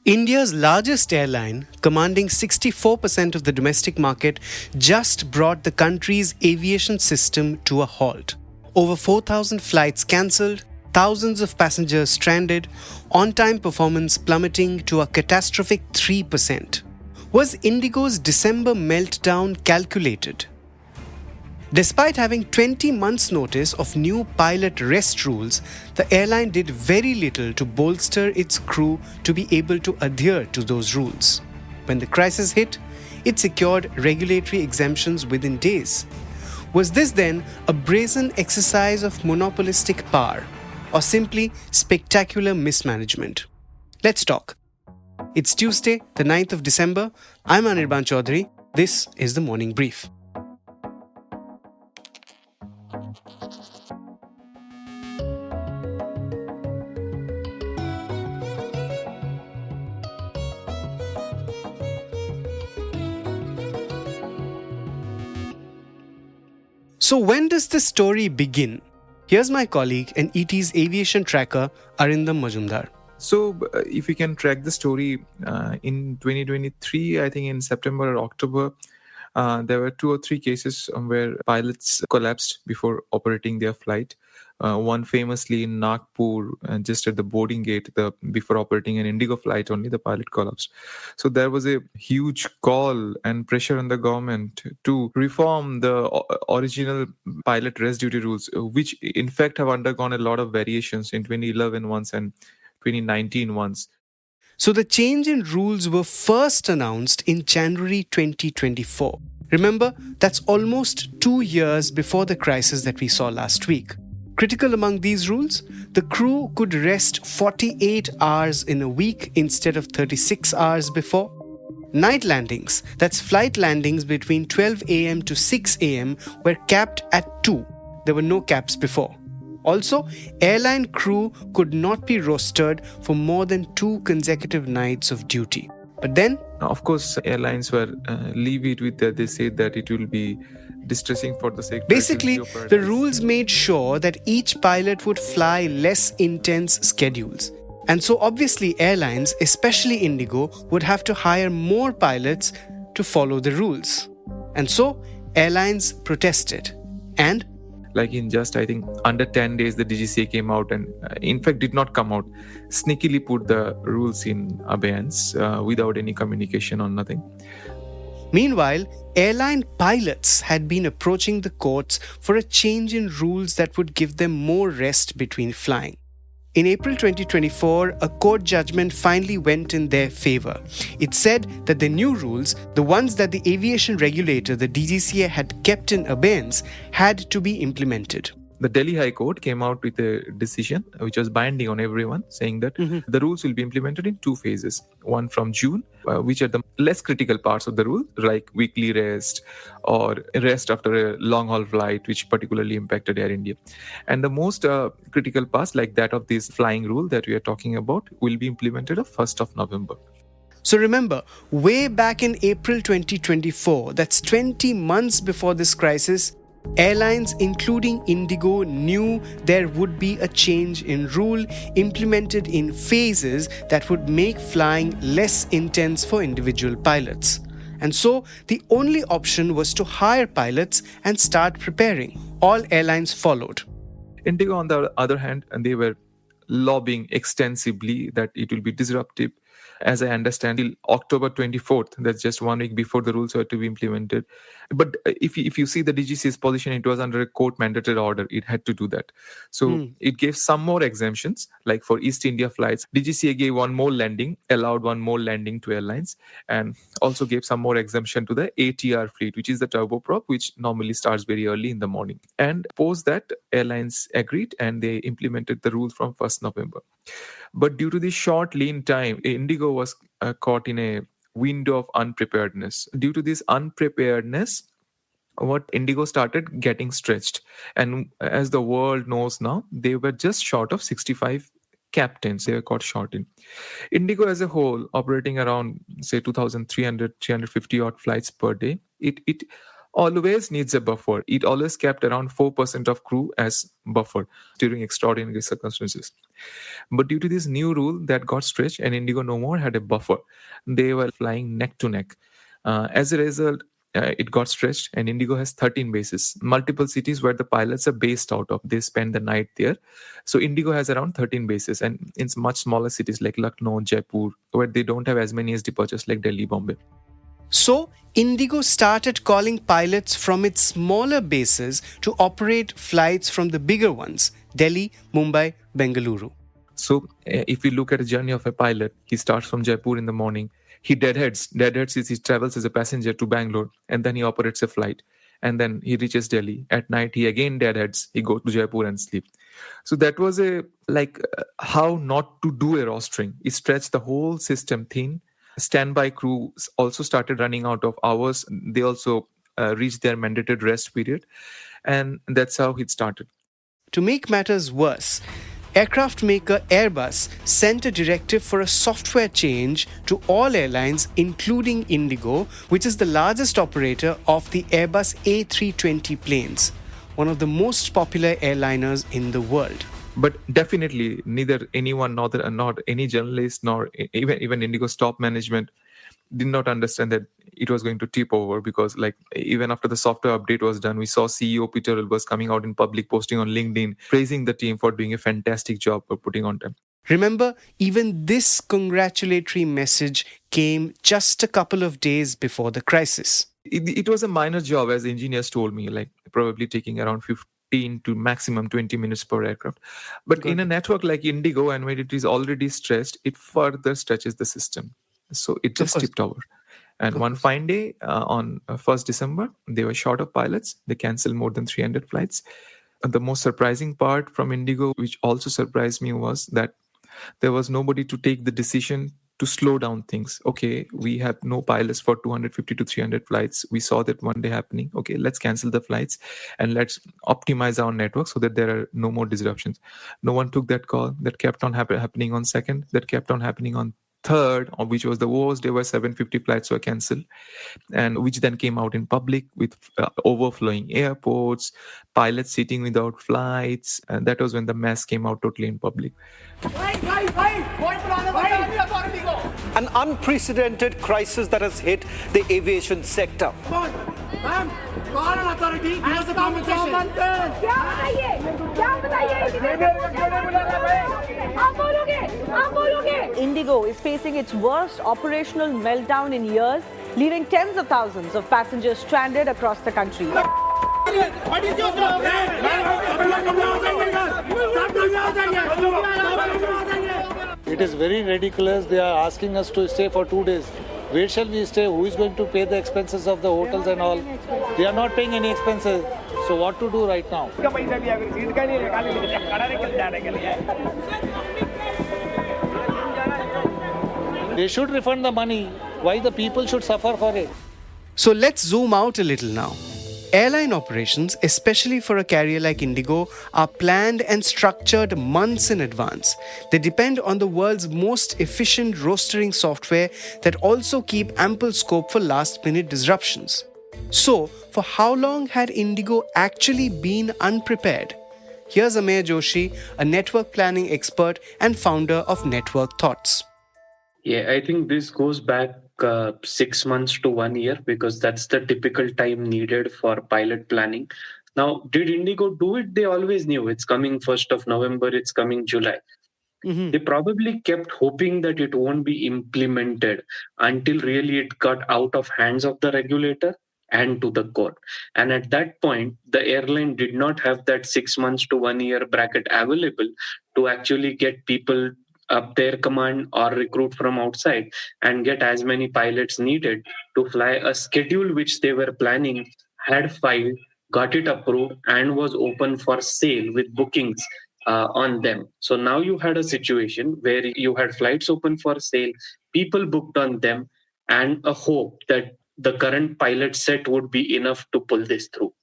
India's largest airline, commanding 64% of the domestic market, just brought the country's aviation system to a halt. Over 4,000 flights cancelled, thousands of passengers stranded, on-time performance plummeting to a catastrophic 3%. Was IndiGo's December meltdown calculated? Despite having 20 months' notice of new pilot rest rules, the airline did very little to bolster its crew to be able to adhere to those rules. When the crisis hit, it secured regulatory exemptions within days. Was this then a brazen exercise of monopolistic power, or simply spectacular mismanagement? Let's talk. It's Tuesday, the 9th of December. I'm Anirban Chowdhury. This is the Morning Brief. So when does this story begin? Here's my colleague and ET's aviation tracker, Arindam Majumdar. So if we can track the story, in 2023, I think in September or October, there were 2 or 3 cases where pilots collapsed before operating their flight. One famously in Nagpur, just at the boarding gate, before operating an IndiGo flight only, the pilot collapsed. So there was a huge call and pressure on the government to reform the original pilot rest duty rules, which in fact have undergone a lot of variations in 2011 once and 2019 once. So the change in rules were first announced in January 2024. Remember, that's almost 2 years before the crisis that we saw last week. Critical among these rules, the crew could rest 48 hours in a week instead of 36 hours before. Night landings, that's flight landings between 12 a.m. to 6 a.m., were capped at 2. There were no caps before. Also, airline crew could not be rostered for more than 2 consecutive nights of duty. But then, of course, airlines were leave it with that. They said that it will be distressing for the sector. Basically, the rules made sure that each pilot would fly less intense schedules. And so obviously airlines, especially IndiGo, would have to hire more pilots to follow the rules. And so airlines protested. And like in just, I think, under 10 days, the DGCA came out and in fact did not come out, sneakily put the rules in abeyance without any communication or nothing. Meanwhile, airline pilots had been approaching the courts for a change in rules that would give them more rest between flying. In April 2024, a court judgment finally went in their favor. It said that the new rules, the ones that the aviation regulator, the DGCA, had kept in abeyance, had to be implemented. The Delhi High Court came out with a decision which was binding on everyone, saying that the rules will be implemented in 2 phases. One from June, which are the less critical parts of the rule, like weekly rest or rest after a long-haul flight, which particularly impacted Air India. And the most critical parts, like that of this flying rule that we are talking about, will be implemented on 1st of November. So remember, way back in April 2024, that's 20 months before this crisis, airlines, including IndiGo, knew there would be a change in rule implemented in phases that would make flying less intense for individual pilots. And so the only option was to hire pilots and start preparing. All airlines followed. IndiGo, on the other hand, and they were lobbying extensively that it will be disruptive. As I understand, till October 24th, that's just 1 week before the rules were to be implemented. But if you see the DGCA's position, it was under a court-mandated order. It had to do that. So it gave some more exemptions, like for East India flights. DGCA gave one more landing, allowed one more landing to airlines, and also gave some more exemption to the ATR fleet, which is the turboprop, which normally starts very early in the morning. And post that, airlines agreed and they implemented the rules from 1st November. But due to the short lean time, IndiGo was caught in a window of unpreparedness. Due to this unpreparedness, what IndiGo started getting stretched. And as the world knows now, they were just short of 65 captains. They were caught short in. IndiGo as a whole, operating around, say, 2,300, 350 odd flights per day, it always needs a buffer. It always kept around 4% of crew as buffer during extraordinary circumstances. But due to this new rule that got stretched and IndiGo no more had a buffer, they were flying neck to neck. As a result, it got stretched and IndiGo has 13 bases, multiple cities where the pilots are based out of. They spend the night there. So IndiGo has around 13 bases, and in much smaller cities like Lucknow, Jaipur, where they don't have as many as departures like Delhi, Bombay. So, IndiGo started calling pilots from its smaller bases to operate flights from the bigger ones, Delhi, Mumbai, Bengaluru. So if we look at a journey of a pilot, he starts from Jaipur in the morning. He deadheads. Deadheads is he travels as a passenger to Bangalore, and then he operates a flight. And then he reaches Delhi. At night, he again deadheads. He goes to Jaipur and sleep. So that was how not to do a rostering. It stretched the whole system thin. Standby crews also started running out of hours. They also reached their mandated rest period. And that's how it started. To make matters worse, aircraft maker Airbus sent a directive for a software change to all airlines, including IndiGo, which is the largest operator of the Airbus A320 planes, one of the most popular airliners in the world. But definitely, neither anyone, not any journalist, nor even IndiGo's top management did not understand that it was going to tip over, because even after the software update was done, we saw CEO Peter Wilbers coming out in public, posting on LinkedIn, praising the team for doing a fantastic job for putting on time. Remember, even this congratulatory message came just a couple of days before the crisis. It was a minor job, as engineers told me, probably taking around 15 to maximum 20 minutes per aircraft. But in a network like IndiGo, and when it is already stressed, it further stretches the system. So it just tipped over. And one fine day on 1st December, they were short of pilots. They canceled more than 300 flights. And the most surprising part from IndiGo, which also surprised me, was that there was nobody to take the decision to slow down things. Okay, we have no pilots for 250 to 300 flights. We saw that one day happening. Okay, let's cancel the flights and let's optimize our network so that there are no more disruptions. No one took that call. That kept on happening on 2nd. That kept on happening on 3rd, which was the worst. There were 750 flights were cancelled, and which then came out in public with overflowing airports, pilots sitting without flights, and that was when the mess came out totally in public. An unprecedented crisis that has hit the aviation sector. IndiGo is facing its worst operational meltdown in years, leaving tens of thousands of passengers stranded across the country. It is very ridiculous. They are asking us to stay for 2 days. Where shall we stay? Who is going to pay the expenses of the hotels and all? They are not paying any expenses. So what to do right now? They should refund the money. Why the people should suffer for it? So let's zoom out a little now. Airline operations, especially for a carrier like IndiGo, are planned and structured months in advance. They depend on the world's most efficient rostering software that also keep ample scope for last-minute disruptions. So, for how long had IndiGo actually been unprepared? Here's Ameya Joshi, a network planning expert and founder of Network Thoughts. Yeah, I think this goes back 6 months to 1 year, because that's the typical time needed for pilot planning. Now, did IndiGo do it? They always knew it's coming 1st of November, it's coming July. They probably kept hoping that it won't be implemented until really it got out of hands of the regulator and to the court. And at that point, the airline did not have that 6 months to 1 year bracket available to actually get people up their command or recruit from outside and get as many pilots needed to fly a schedule which they were planning, had filed, got it approved, and was open for sale with bookings on them. So now you had a situation where you had flights open for sale, people booked on them, and a hope that the current pilot set would be enough to pull this through.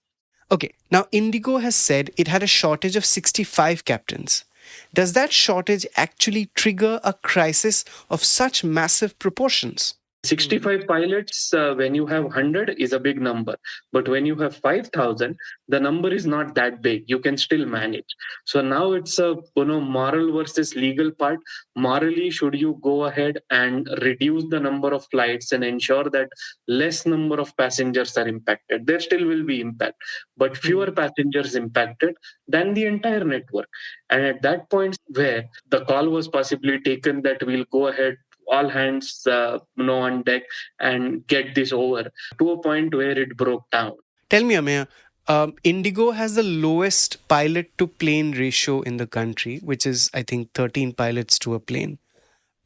Okay, now IndiGo has said it had a shortage of 65 captains. Does that shortage actually trigger a crisis of such massive proportions? 65 pilots, when you have 100, is a big number. But when you have 5,000, the number is not that big. You can still manage. So now it's a moral versus legal part. Morally, should you go ahead and reduce the number of flights and ensure that less number of passengers are impacted? There still will be impact, but fewer passengers impacted than the entire network. And at that point, where the call was possibly taken that we'll go ahead all hands on deck and get this over, to a point where it broke down. Tell me, Ameya, IndiGo has the lowest pilot to plane ratio in the country, which is, I think, 13 pilots to a plane.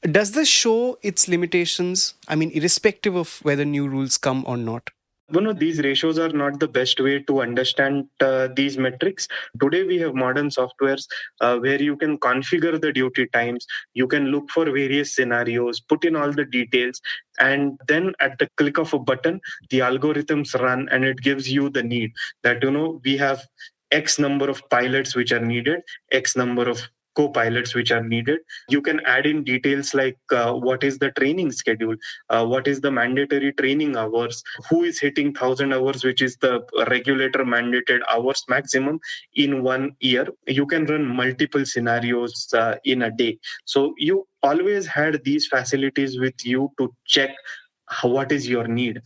Does this show its limitations? I mean, irrespective of whether new rules come or not? These ratios are not the best way to understand these metrics. Today, we have modern softwares where you can configure the duty times, you can look for various scenarios, put in all the details, and then at the click of a button, the algorithms run and it gives you the need that, we have X number of pilots which are needed, X number of co-pilots which are needed. You can add in details like what is the training schedule, what is the mandatory training hours, who is hitting 1,000 hours, which is the regulator mandated hours maximum in 1 year. You can run multiple scenarios in a day. So you always had these facilities with you to check what is your need.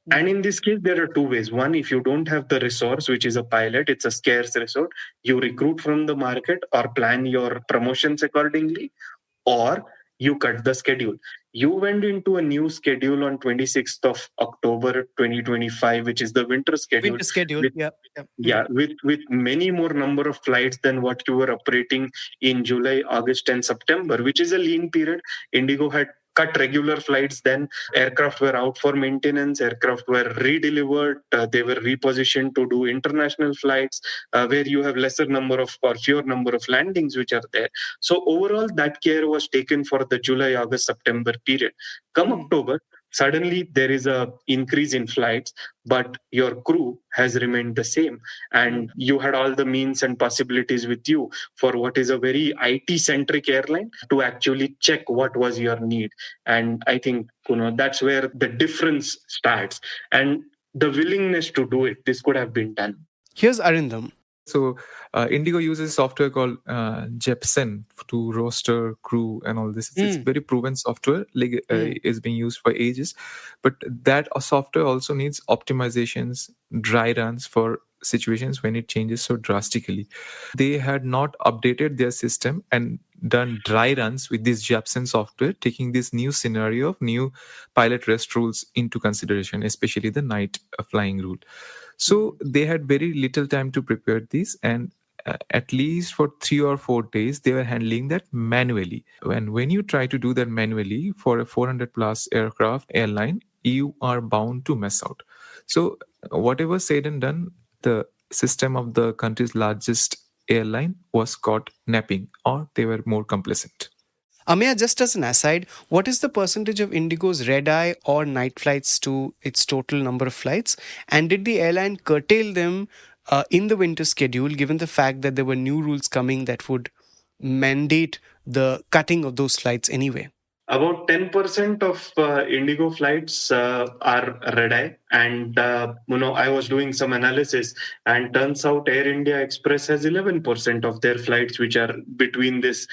And in this case, there are two ways. One, if you don't have the resource, which is a pilot, it's a scarce resource, you recruit from the market or plan your promotions accordingly, or you cut the schedule. You went into a new schedule on 26th of October 2025, which is the winter schedule. Winter schedule, with many more number of flights than what you were operating in July, August, and September, which is a lean period. IndiGo had cut regular flights, then aircraft were out for maintenance, aircraft were redelivered, they were repositioned to do international flights where you have lesser number of or fewer number of landings which are there. So overall, that care was taken for the July, August, September period. Come October, suddenly there is a increase in flights, but your crew has remained the same, and you had all the means and possibilities with you for what is a very IT centric airline to actually check what was your need. And I think that's where the difference starts, and the willingness to do it. This could have been done. Here's Arindam. So IndiGo uses software called Jepsen to roster crew and all this. It's very proven software, is being used for ages. But that software also needs optimizations, dry runs for situations when it changes so drastically. They had not updated their system and done dry runs with this Jepsen software, taking this new scenario of new pilot rest rules into consideration, especially the night flying rule. So they had very little time to prepare this, and at least for 3 or 4 days, they were handling that manually. And when you try to do that manually for a 400 plus aircraft airline, you are bound to mess out. So whatever said and done, the system of the country's largest airline was caught napping, or they were more complacent. Ameya, just as an aside, what is the percentage of IndiGo's red-eye or night flights to its total number of flights? And did the airline curtail them in the winter schedule, given the fact that there were new rules coming that would mandate the cutting of those flights anyway? About 10% of IndiGo flights are red-eye. And, I was doing some analysis, and turns out Air India Express has 11% of their flights which are between this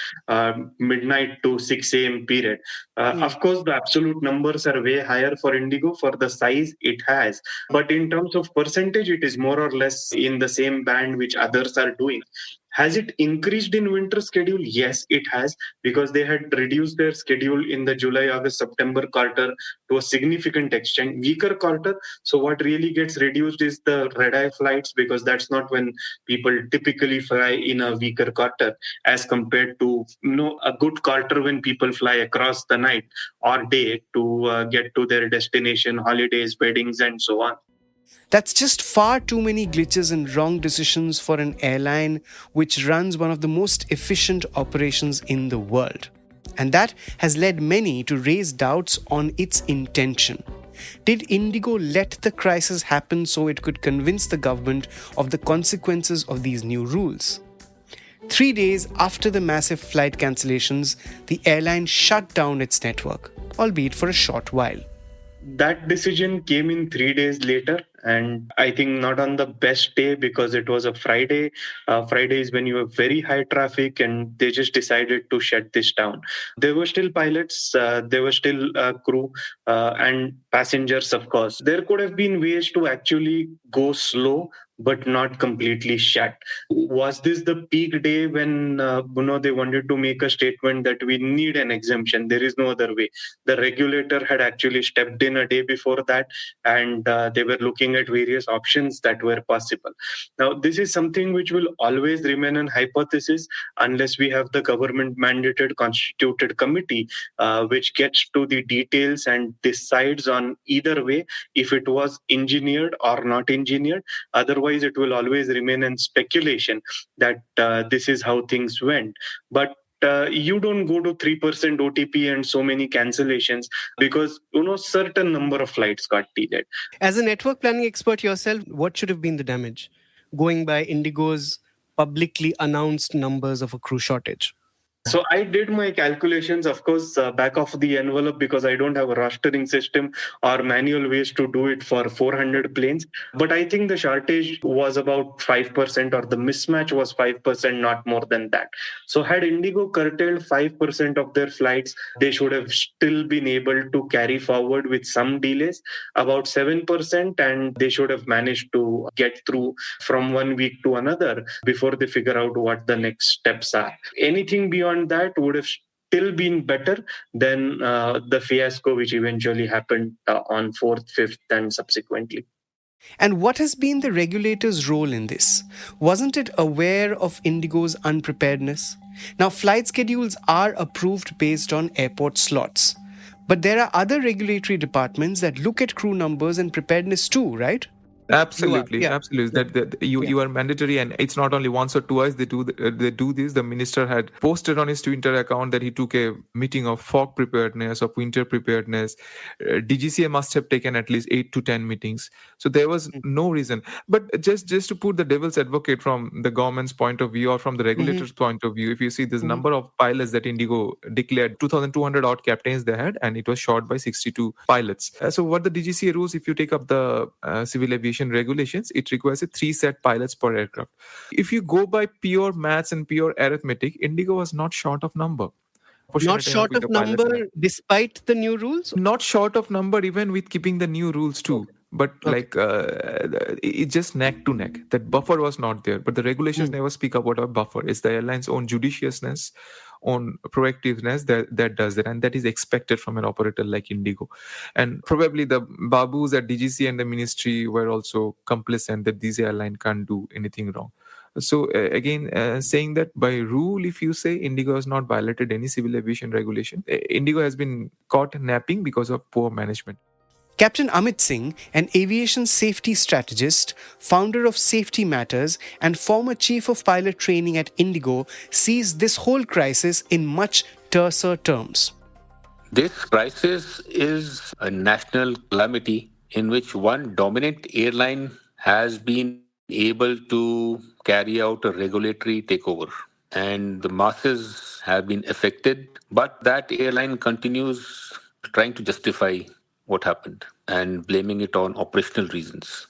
midnight to 6 a.m. period. Of course, the absolute numbers are way higher for IndiGo for the size it has. But in terms of percentage, it is more or less in the same band which others are doing. Has it increased in winter schedule? Yes, it has, because they had reduced their schedule in the July, August, September quarter to a significant extent, weaker quarter. So what really gets reduced is the red-eye flights, because that's not when people typically fly in a weaker quarter as compared to a good quarter when people fly across the night or day to get to their destination, holidays, weddings, and so on. That's just far too many glitches and wrong decisions for an airline which runs one of the most efficient operations in the world. And that has led many to raise doubts on its intention. Did IndiGo let the crisis happen so it could convince the government of the consequences of these new rules? 3 days after the massive flight cancellations, the airline shut down its network, albeit for a short while. That decision came in 3 days later, and I think not on the best day because it was a Friday. Friday is when you have very high traffic, and they just decided to shut this down. There were still pilots, there were still crew, and passengers, of course. There could have been ways to actually go slow but not completely shut. Was this the peak day when they wanted to make a statement that we need an exemption? There is no other way. The regulator had actually stepped in a day before that, and they were looking at various options that were possible. Now, this is something which will always remain an hypothesis unless we have the government mandated constituted committee which gets to the details and decides on either way if it was engineered or not engineered. Otherwise, it will always remain in speculation that this is how things went. But you don't go to 3% OTP and so many cancellations because certain number of flights got delayed. As a network planning expert yourself, what should have been the damage? Going by IndiGo's publicly announced numbers of a crew shortage. So I did my calculations, of course, back of the envelope because I don't have a rostering system or manual ways to do it for 400 planes. But I think the shortage was about 5% or the mismatch was 5%, not more than that. So had IndiGo curtailed 5% of their flights, they should have still been able to carry forward with some delays, about 7%, and they should have managed to get through from 1 week to another before they figure out what the next steps are. Anything beyond that would have still been better than the fiasco which eventually happened on 4th, 5th, and subsequently. And what has been the regulator's role in this? Wasn't it aware of IndiGo's unpreparedness? Now, flight schedules are approved based on airport slots. But there are other regulatory departments that look at crew numbers and preparedness too, right? Absolutely. That you are mandatory, and it's not only once or twice they do this. The minister had posted on his Twitter account that he took a meeting of fog preparedness, of winter preparedness. DGCA must have taken at least 8 to 10 meetings. So there was no reason. But just to put the devil's advocate from the government's point of view or from the regulator's point of view, if you see this number of pilots that IndiGo declared, 2,200 odd captains they had, and it was shot by 62 pilots. So what the DGCA rules, if you take up the civil aviation regulations, it requires a 3 set pilots per aircraft. If you go by pure maths and pure arithmetic, IndiGo was not short of number. Not short of number despite the new rules? Not short of number even with keeping the new rules too. But it's just neck to neck. That buffer was not there. But the regulations never speak about a buffer. It's the airline's own judiciousness, own proactiveness that does that. And that is expected from an operator like IndiGo. And probably the babus at DGC and the ministry were also complacent that these airline can't do anything wrong. So again, saying that by rule, if you say IndiGo has not violated any civil aviation regulation, IndiGo has been caught napping because of poor management. Captain Amit Singh, an aviation safety strategist, founder of Safety Matters, and former chief of pilot training at IndiGo, sees this whole crisis in much terser terms. This crisis is a national calamity in which one dominant airline has been able to carry out a regulatory takeover, and the masses have been affected, but that airline continues trying to justify what happened and blaming it on operational reasons.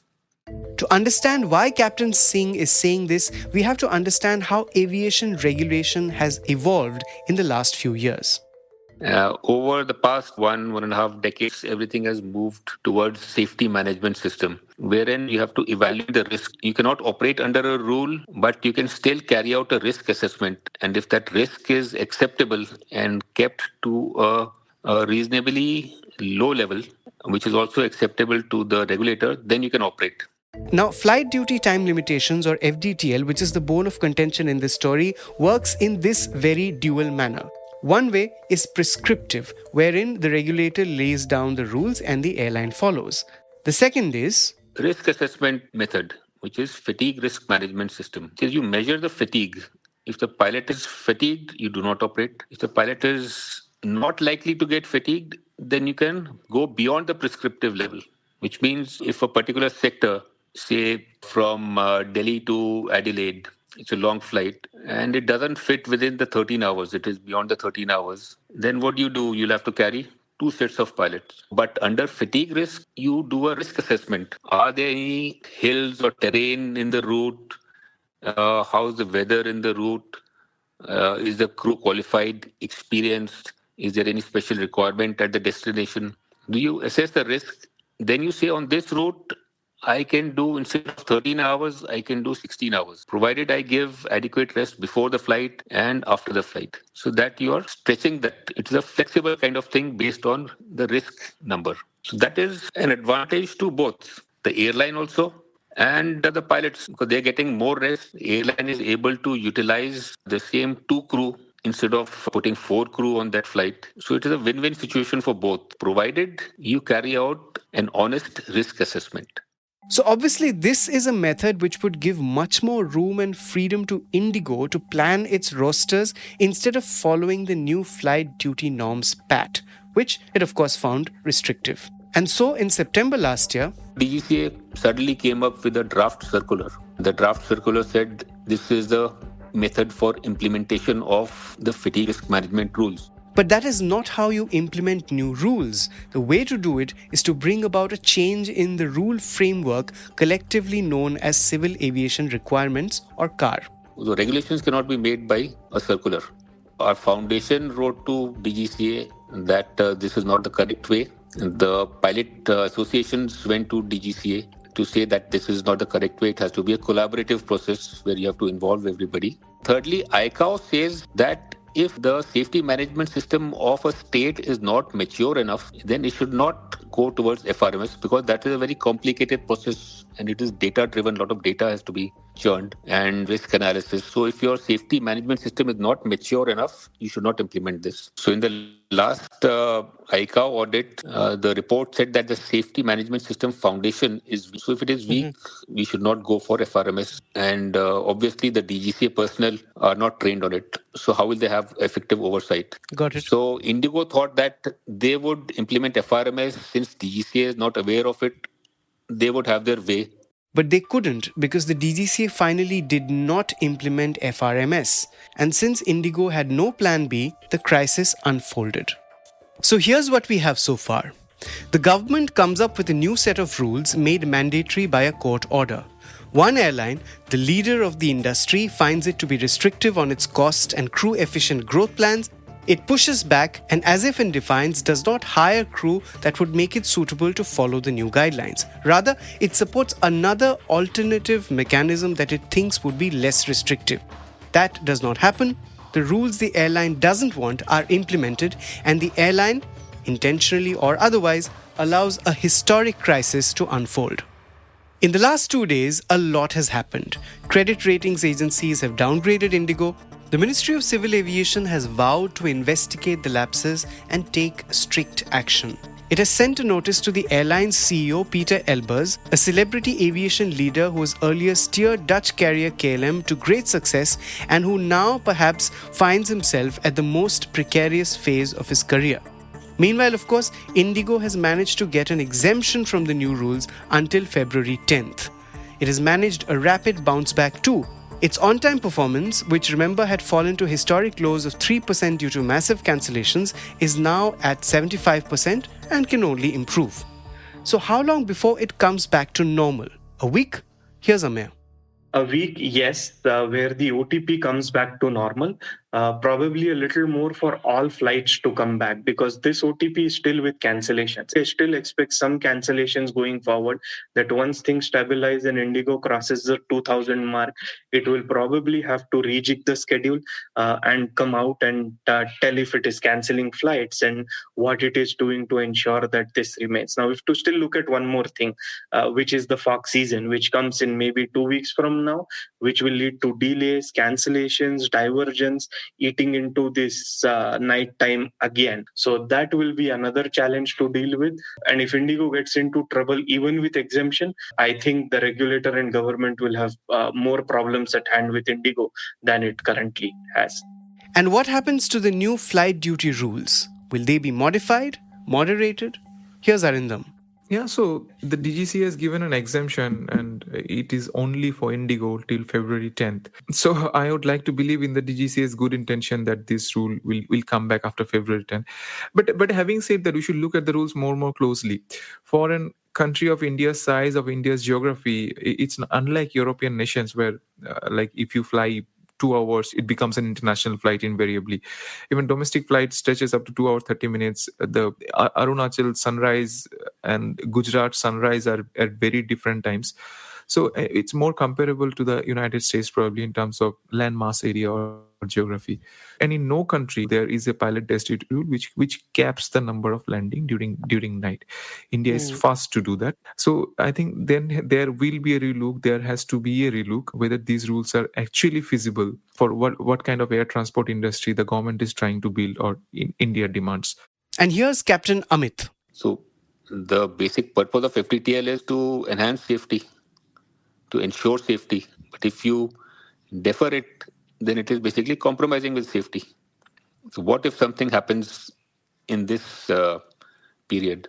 To understand why Captain Singh is saying this, we have to understand how aviation regulation has evolved in the last few years. Over the past 1.5 decades, everything has moved towards safety management system, wherein you have to evaluate the risk. You cannot operate under a rule, but you can still carry out a risk assessment. And if that risk is acceptable and kept to a reasonably low level, which is also acceptable to the regulator, then you can operate. Now, flight duty time limitations, or FDTL, which is the bone of contention in this story, works in this very dual manner. One way is prescriptive, wherein the regulator lays down the rules and the airline follows. The second is risk assessment method, which is fatigue risk management system. So you measure the fatigue. If the pilot is fatigued, you do not operate. If the pilot is not likely to get fatigued, then you can go beyond the prescriptive level, which means if a particular sector, say from Delhi to Adelaide, it's a long flight and it doesn't fit within the 13 hours, it is beyond the 13 hours, then what do? You'll have to carry two sets of pilots. But under fatigue risk, you do a risk assessment. Are there any hills or terrain in the route? How's the weather in the route? Is the crew qualified, experienced? Is there any special requirement at the destination? Do you assess the risk? Then you say on this route, I can do instead of 13 hours, I can do 16 hours, provided I give adequate rest before the flight and after the flight. So that you are stretching that. It's a flexible kind of thing based on the risk number. So that is an advantage to both the airline also and the pilots, because they're getting more rest. The airline is able to utilize the same two crew instead of putting 4 crew on that flight. So it is a win-win situation for both, provided you carry out an honest risk assessment. So obviously this is a method which would give much more room and freedom to IndiGo to plan its rosters instead of following the new flight duty norms PAT, which it of course found restrictive. And so in September last year, DGCA suddenly came up with a draft circular. The draft circular said this is the method for implementation of the fatigue risk management rules. But that is not how you implement new rules. The way to do it is to bring about a change in the rule framework collectively known as Civil Aviation Requirements or CAR. The regulations cannot be made by a circular. Our foundation wrote to DGCA that this is not the correct way. The pilot associations went to DGCA to say that this is not the correct way. It has to be a collaborative process where you have to involve everybody. Thirdly, ICAO says that if the safety management system of a state is not mature enough, then it should not go towards FRMS, because that is a very complicated process and it is data driven. A lot of data has to be churned and risk analysis. So if your safety management system is not mature enough, you should not implement this. So in the last ICAO audit, the report said that the safety management system foundation is weak. So if it is weak, we should not go for FRMS. And obviously the DGCA personnel are not trained on it. So how will they have effective oversight? Got it. So IndiGo thought that they would implement FRMS. Since DGCA is not aware of it, they would have their way. But they couldn't because the DGCA finally did not implement FRMS. And since IndiGo had no plan B, the crisis unfolded. So here's what we have so far. The government comes up with a new set of rules made mandatory by a court order. One airline, the leader of the industry, finds it to be restrictive on its cost and crew-efficient growth plans. It pushes back and, as if in defiance, does not hire crew that would make it suitable to follow the new guidelines. Rather, it supports another alternative mechanism that it thinks would be less restrictive. That does not happen. The rules the airline doesn't want are implemented, and the airline, intentionally or otherwise, allows a historic crisis to unfold. In the last 2 days, a lot has happened. Credit ratings agencies have downgraded IndiGo. The Ministry of Civil Aviation has vowed to investigate the lapses and take strict action. It has sent a notice to the airline's CEO Peter Elbers, a celebrity aviation leader who has earlier steered Dutch carrier KLM to great success and who now perhaps finds himself at the most precarious phase of his career. Meanwhile, of course, IndiGo has managed to get an exemption from the new rules until February 10th. It has managed a rapid bounce back too. Its on-time performance, which remember had fallen to historic lows of 3% due to massive cancellations, is now at 75% and can only improve. So how long before it comes back to normal? A week? Here's Ameya. A week, yes, where the OTP comes back to normal. Probably a little more for all flights to come back, because this OTP is still with cancellations. They still expect some cancellations going forward, that once things stabilize and IndiGo crosses the 2000 mark, it will probably have to rejig the schedule and come out and tell if it is cancelling flights and what it is doing to ensure that this remains. Now, we have to still look at one more thing, which is the fog season, which comes in maybe 2 weeks from now, which will lead to delays, cancellations, divergence, eating into this night time again. So that will be another challenge to deal with. And if IndiGo gets into trouble even with exemption, I think the regulator and government will have more problems at hand with IndiGo than it currently has. And what happens to the new flight duty rules? Will they be modified? Moderated? Here's Arindam. Yeah, so the DGC has given an exemption and it is only for IndiGo till February 10th. So I would like to believe in the DGC's good intention that this rule will come back after February 10th. But having said that, we should look at the rules more closely. For an country of India's size, of India's geography, it's unlike European nations where like if you fly 2 hours, it becomes an international flight invariably. Even domestic flight stretches up to 2 hours 30 minutes. The Arunachal sunrise and Gujarat sunrise are at very different times. So it's more comparable to the United States probably in terms of land mass area or geography. And in no country there is a pilot tested rule which caps the number of landing during night. India is fast to do that. So I think then there will be a relook. There has to be a relook whether these rules are actually feasible for what kind of air transport industry the government is trying to build or India demands. And here's Captain Amit. So the basic purpose of FTTL is to enhance safety, to ensure safety. But if you defer it, then it is basically compromising with safety. So what if something happens in this period?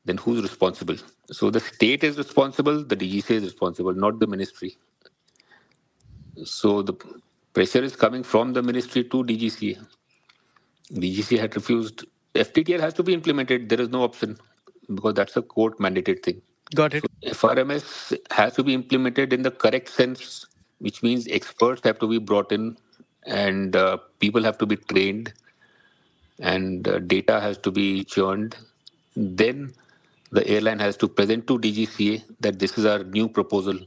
Then who's responsible? So the state is responsible, the DGC is responsible, not the ministry. So the pressure is coming from the ministry to DGC. DGC had refused. FTTL has to be implemented. There is no option because that's a court mandated thing. Got it. So FRMS has to be implemented in the correct sense, which means experts have to be brought in and people have to be trained and data has to be churned. Then the airline has to present to DGCA that this is our new proposal.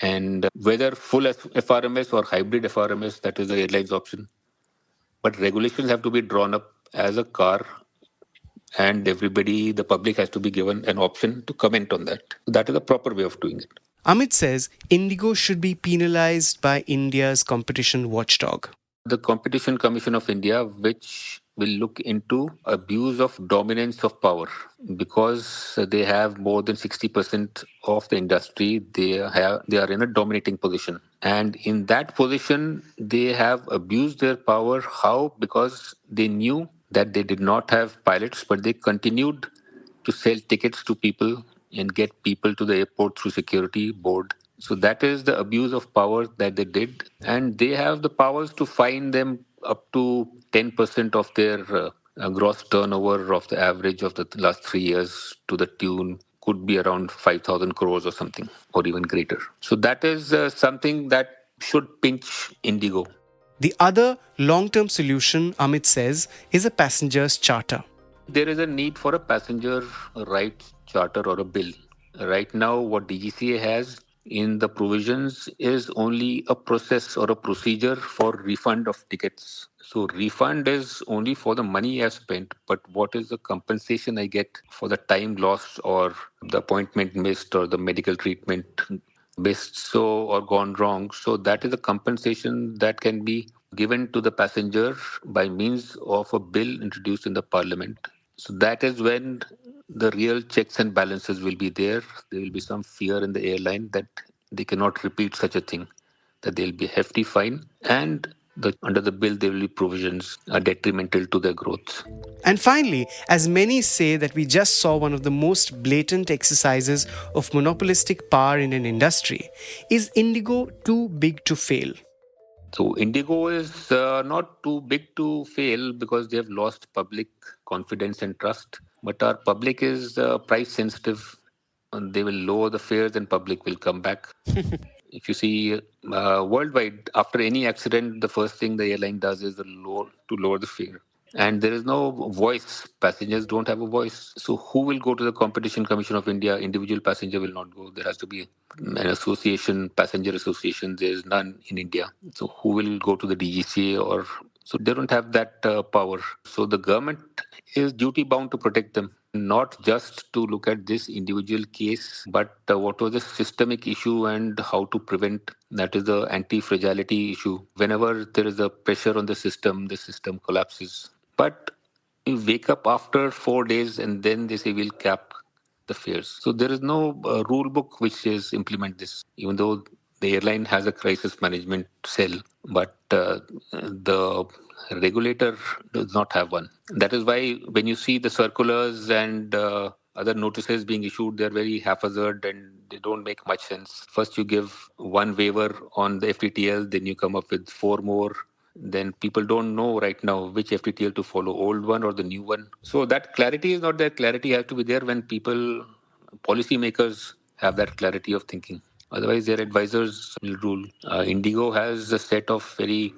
And whether full FRMS or hybrid FRMS, that is the airline's option. But regulations have to be drawn up as a car and everybody, the public has to be given an option to comment on that. That is a proper way of doing it. Amit says IndiGo should be penalized by India's competition watchdog. The Competition Commission of India, which will look into abuse of dominance of power, because they have more than 60% of the industry. They are in a dominating position, and in that position they have abused their power. How? Because they knew that they did not have pilots, but they continued to sell tickets to people and get people to the airport through security board. So that is the abuse of power that they did. And they have the powers to fine them up to 10% of their gross turnover of the average of the last 3 years, to the tune could be around 5,000 crores or something, or even greater. So that is something that should pinch IndiGo. The other long-term solution, Amit says, is a passenger's charter. There is a need for a passenger rights charter or a bill. Right now, what DGCA has in the provisions is only a process or a procedure for refund of tickets. So refund is only for the money I've spent, but what is the compensation I get for the time lost or the appointment missed or the medical treatment missed or gone wrong? So that is a compensation that can be given to the passenger by means of a bill introduced in the parliament. So that is when the real checks and balances will be there. There will be some fear in the airline that they cannot repeat such a thing, that there will be a hefty fine, and under the bill there will be provisions detrimental to their growth. And finally, as many say that we just saw one of the most blatant exercises of monopolistic power in an industry, is IndiGo too big to fail? So IndiGo is not too big to fail because they have lost public confidence and trust. But our public is price sensitive, and they will lower the fares and public will come back. If you see worldwide, after any accident, the first thing the airline does is to lower the fare. And there is no voice. Passengers don't have a voice. So who will go to the Competition Commission of India? Individual passenger will not go. There has to be an association, passenger association. There is none in India. So who will go to the DGCA? So they don't have that power. So the government is duty bound to protect them, not just to look at this individual case, but what was the systemic issue and how to prevent. That is the anti-fragility issue. Whenever there is a pressure on the system collapses. But you wake up after 4 days and then they say we'll cap the fares. So there is no rule book which says implement this, even though the airline has a crisis management cell, but the regulator does not have one. That is why when you see the circulars and other notices being issued, they're very haphazard and they don't make much sense. First, you give one waiver on the FTTL, then you come up with 4 more. Then people don't know right now which FTTL to follow, old one or the new one. So that clarity is not there. Clarity has to be there when policymakers have that clarity of thinking. Otherwise, their advisors will rule. IndiGo has a set of very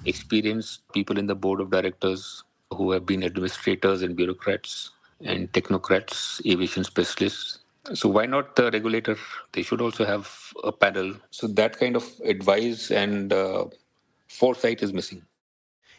experienced people in the board of directors who have been administrators and bureaucrats and technocrats, aviation specialists. So why not the regulator? They should also have a panel. So that kind of advice and foresight is missing.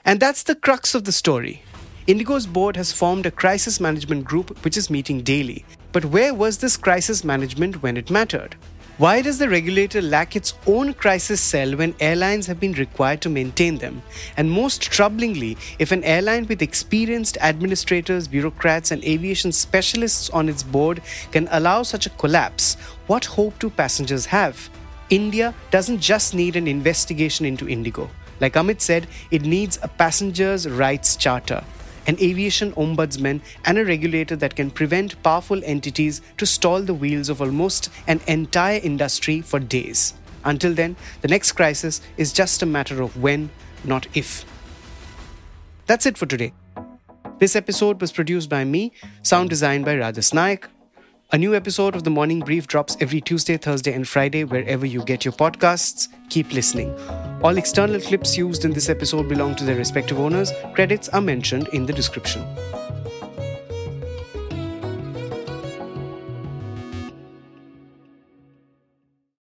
And that's the crux of the story. IndiGo's board has formed a crisis management group which is meeting daily. But where was this crisis management when it mattered? Why does the regulator lack its own crisis cell when airlines have been required to maintain them? And most troublingly, if an airline with experienced administrators, bureaucrats, and aviation specialists on its board can allow such a collapse, what hope do passengers have? India doesn't just need an investigation into IndiGo. Like Amit said, it needs a passengers' rights charter, an aviation ombudsman, and a regulator that can prevent powerful entities to stall the wheels of almost an entire industry for days. Until then, the next crisis is just a matter of when, not if. That's it for today. This episode was produced by me, sound designed by Rajas Naik. A new episode of The Morning Brief drops every Tuesday, Thursday, and Friday wherever you get your podcasts. Keep listening. All external clips used in this episode belong to their respective owners. Credits are mentioned in the description.